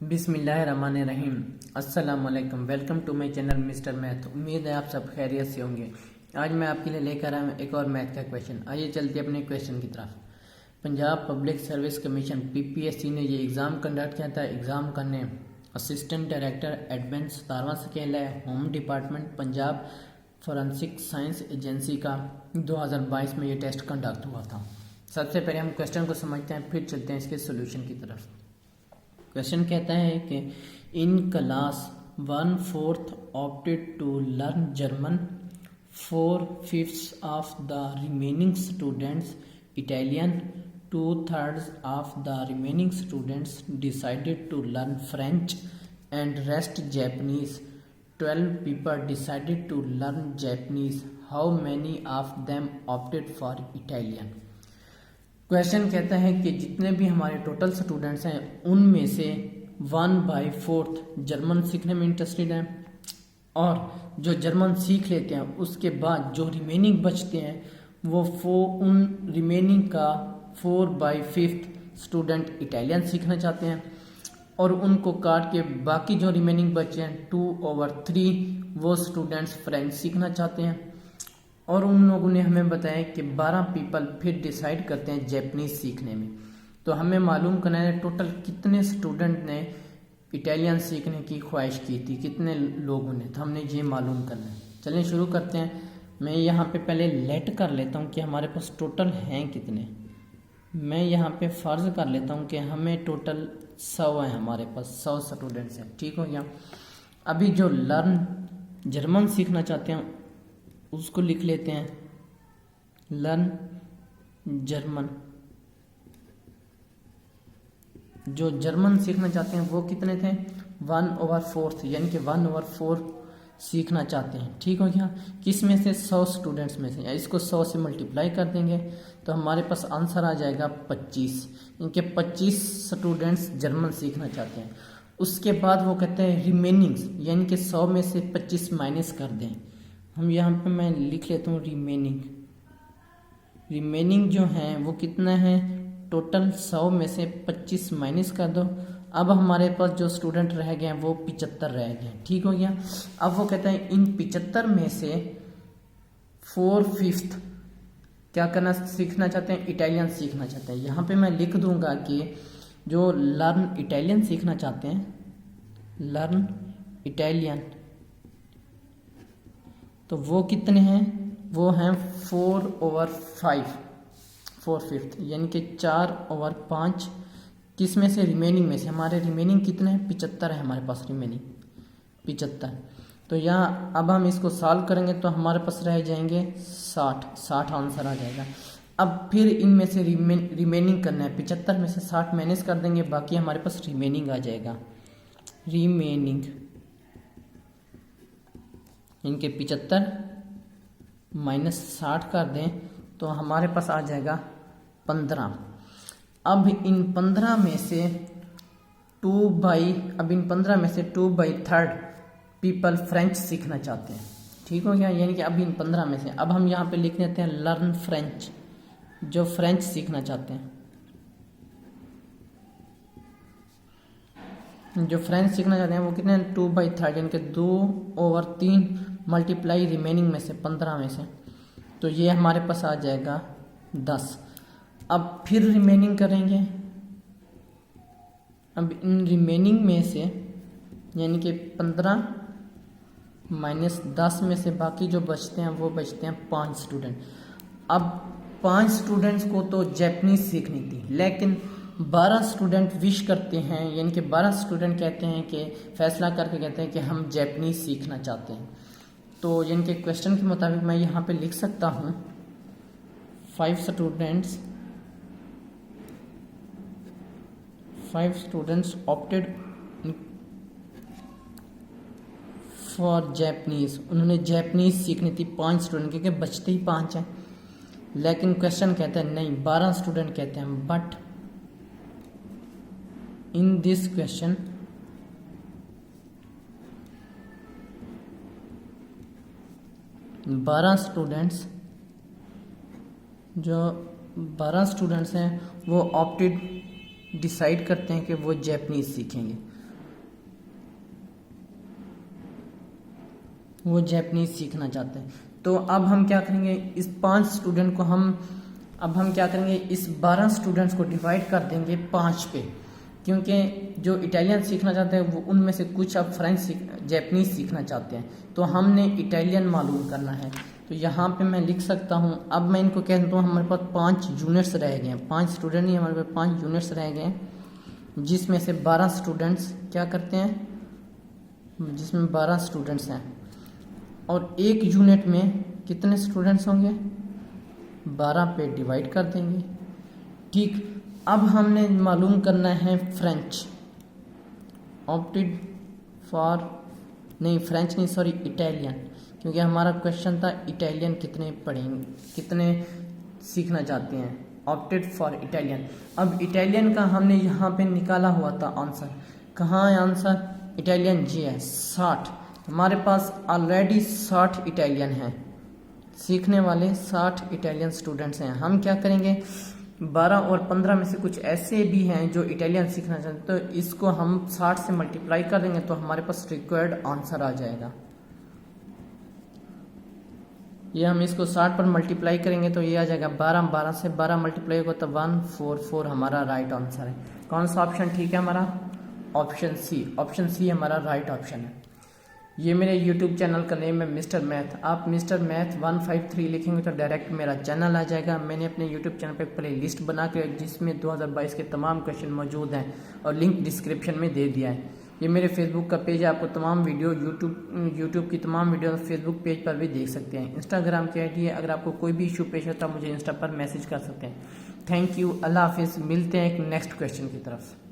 बिस्मिल्लाहिर्रहमानिर्रहीम। अस्सलाम वालेकुम। Welcome to my channel mister math. उम्मीद है आप सब खैरियत से होंगे। आज मैं आपके लिए लेकर आया हूँ एक और मैथ का क्वेश्चन। आइए चलते अपने क्वेश्चन की तरफ। Punjab public service commission PPSC ने ये एग्ज़ाम कंडक्ट किया था। एग्ज़ाम का नेम असिस्टेंट डायरेक्टर एडवेंस 17वां स्केल है। Home department Punjab forensic science agency का 2022 में ये टेस्ट कंडक्ट हुआ था। सबसे पहले हम क्वेश्चन को समझते हैं, फिर चलते हैं इसके सोल्यूशन की तरफ। क्वेश्चन कहता है कि in class 1/4 opted to learn German, 4/5 of the remaining students Italian, 2/3 of the remaining students decided to learn French and rest Japanese, 12 people decided to learn Japanese, how many of them opted for Italian। Question कहता है कि जितने भी हमारे total students हैं उनमें से 1/4 German सीखने में इंटरेस्टेड हैं, और जो जर्मन सीख लेते हैं उसके बाद जो रिमेनिंग बचते हैं वो उन रिमेनिंग का 4/5 स्टूडेंट इटालियन सीखना चाहते हैं, और उनको काट के बाकी जो रिमेनिंग बचे हैं 2/3 वो स्टूडेंट्स फ्रेंच सीखना चाहते हैं। और उन लोगों ने हमें बताया कि 12 पीपल फिर डिसाइड करते हैं जैपनीज सीखने में। तो हमें मालूम करना है टोटल कितने स्टूडेंट ने इटालियन सीखने की ख्वाहिश की थी, कितने लोगों ने, तो हमने ये मालूम करना है। चलिए शुरू करते हैं। मैं यहाँ पे पहले लेट कर लेता हूँ कि हमारे पास टोटल हैं कितने। मैं यहाँ पे फ़र्ज़ कर लेता हूँ कि हमें टोटल 100 है, हमारे पास 100 स्टूडेंट्स हैं। ठीक हो गया। अभी जो लर्न जर्मन सीखना चाहते हैं उसको लिख लेते हैं, लर्न जर्मन। जो जर्मन सीखना चाहते हैं वो कितने थे, 1/4, यानी कि 1/4 सीखना चाहते हैं। ठीक हो गया। किस में से, 100 स्टूडेंट्स में से, या इसको 100 से मल्टीप्लाई कर देंगे तो हमारे पास आंसर आ जाएगा 25। इनके 25 स्टूडेंट्स जर्मन सीखना चाहते हैं। उसके बाद वो कहते हैं रिमेनिंग्स, यानी कि 100 में से 25 माइनस कर दें। हम यहाँ पे मैं लिख लेता हूँ रिमेनिंग जो है वो कितना है, टोटल 100 में से 25 माइनस कर दो। अब हमारे पास जो स्टूडेंट रह गए हैं वो 75 रह गए हैं। ठीक हो गया। अब वो कहते हैं इन 75 में से 4/5 क्या करना सीखना चाहते हैं, इटालियन सीखना चाहते हैं। यहाँ पे मैं लिख दूंगा कि जो लर्न इटालियन सीखना चाहते हैं, लर्न इटालियन, तो वो कितने हैं, वो हैं 4/5, 4/5, यानी कि 4/5। किस में से, रिमेनिंग में से। हमारे रिमेनिंग कितने हैं, 75 है हमारे पास रिमेनिंग, 75। तो यहाँ अब हम इसको सॉल्व करेंगे तो हमारे पास रह जाएंगे 60 आंसर आ जाएगा। अब फिर इनमें से रिमेनिंग करना है, 75 में से 60 माइनस कर देंगे, बाकी हमारे पास रिमेनिंग आ जाएगा। रिमेनिंग इनके 75 माइनस 60 कर दें तो हमारे पास आ जाएगा 15। अब इन 15 में से 2/3 पीपल फ्रेंच सीखना चाहते हैं। ठीक हो गया। यानी कि अब इन 15 में से, अब हम यहाँ पे लिख देते हैं लर्न फ्रेंच, जो फ्रेंच सीखना चाहते हैं, जो फ्रेंच सीखना चाहते हैं वो कितने हैं, 2/3, यानी कि 2/3 मल्टीप्लाई रिमेनिंग में से, 15 में से, तो ये हमारे पास आ जाएगा 10। अब फिर रिमेनिंग करेंगे। अब इन रिमेनिंग में से, यानी कि 15 माइनस 10 में से बाकी जो बचते हैं वो बचते हैं 5 स्टूडेंट। अब 5 स्टूडेंट्स को तो जैपनीज सीखनी थी, लेकिन 12 स्टूडेंट विश करते हैं, यानी कि 12 स्टूडेंट कहते हैं कि फैसला करके कहते हैं कि हम जैपनीज सीखना चाहते हैं। तो यानी कि क्वेश्चन के मुताबिक मैं यहाँ पे लिख सकता हूँ 5 स्टूडेंट्स ऑप्टेड फॉर जैपनीज। उन्होंने जैपनीज सीखनी थी 5 स्टूडेंट, क्योंकि बचते ही 5 हैं। लेकिन क्वेश्चन कहते हैं नहीं, 12 स्टूडेंट कहते हैं, but in this question 12 students, जो 12 स्टूडेंट्स हैं वो ऑप्टेड डिसाइड करते हैं कि वो जैपनीज सीखेंगे। वो जापानीज सीखना चाहते हैं। तो अब हम क्या करेंगे, इस 5 स्टूडेंट को अब हम क्या करेंगे, इस 12 स्टूडेंट्स को डिवाइड कर देंगे 5 पे, क्योंकि जो इटालियन सीखना चाहते हैं वो उनमें से कुछ अब जापानीज सीखना चाहते हैं, तो हमने इटालियन मालूम करना है। तो यहाँ पे मैं लिख सकता हूँ, अब मैं इनको कह देता हूँ हमारे पास 5 यूनिट्स रह गए हैं, 5 स्टूडेंट ही हमारे पास 5 यूनिट्स रह गए हैं, जिसमें से 12 स्टूडेंट्स क्या करते हैं, जिसमें 12 स्टूडेंट्स हैं, और एक यूनिट में कितने स्टूडेंट्स होंगे, 12 पे डिवाइड कर देंगे। ठीक, अब हमने मालूम करना है फ्रेंच, ऑप्टेड फॉर इटालियन, क्योंकि हमारा क्वेश्चन था इटालियन कितने सीखना चाहते हैं, ऑप्टेड फॉर इटालियन। अब इटालियन का हमने यहाँ पे निकाला हुआ था आंसर, कहाँ है आंसर, इटालियन जी है 60, हमारे पास ऑलरेडी 60 इटालियन हैं, सीखने वाले 60 इटालियन स्टूडेंट्स हैं। हम क्या करेंगे, 12 और 15 में से कुछ ऐसे भी हैं जो इटालियन सीखना चाहते हैं, तो इसको हम 60 से मल्टीप्लाई कर देंगे तो हमारे पास रिक्वायर्ड आंसर आ जाएगा। ये हम इसको 60 पर मल्टीप्लाई करेंगे तो ये आ जाएगा 12 से 12 मल्टीप्लाई होगा तो 144 हमारा राइट आंसर है। कौन सा ऑप्शन ठीक है हमारा, ऑप्शन सी हमारा राइट ऑप्शन है। ये मेरे यूट्यूब चैनल का नेम है मिस्टर मैथ, आप मिस्टर मैथ 153 लिखेंगे तो डायरेक्ट मेरा चैनल आ जाएगा। मैंने अपने यूट्यूब चैनल पे प्ले लिस्ट बना के जिसमें 2022 के तमाम क्वेश्चन मौजूद हैं और लिंक डिस्क्रिप्शन में दे दिया है। ये मेरे फेसबुक का पेज है, आपको तमाम वीडियो यूट्यूब की तमाम वीडियो फेसबुक पेज पर भी देख सकते हैं। इंस्टाग्राम की आईडी है, अगर आपको कोई भी इशू पेश होता है मुझे इंस्टा पर मैसेज कर सकते हैं। थैंक यू, अल्लाह हाफिज़, मिलते हैं एक नेक्स्ट क्वेश्चन की तरफ।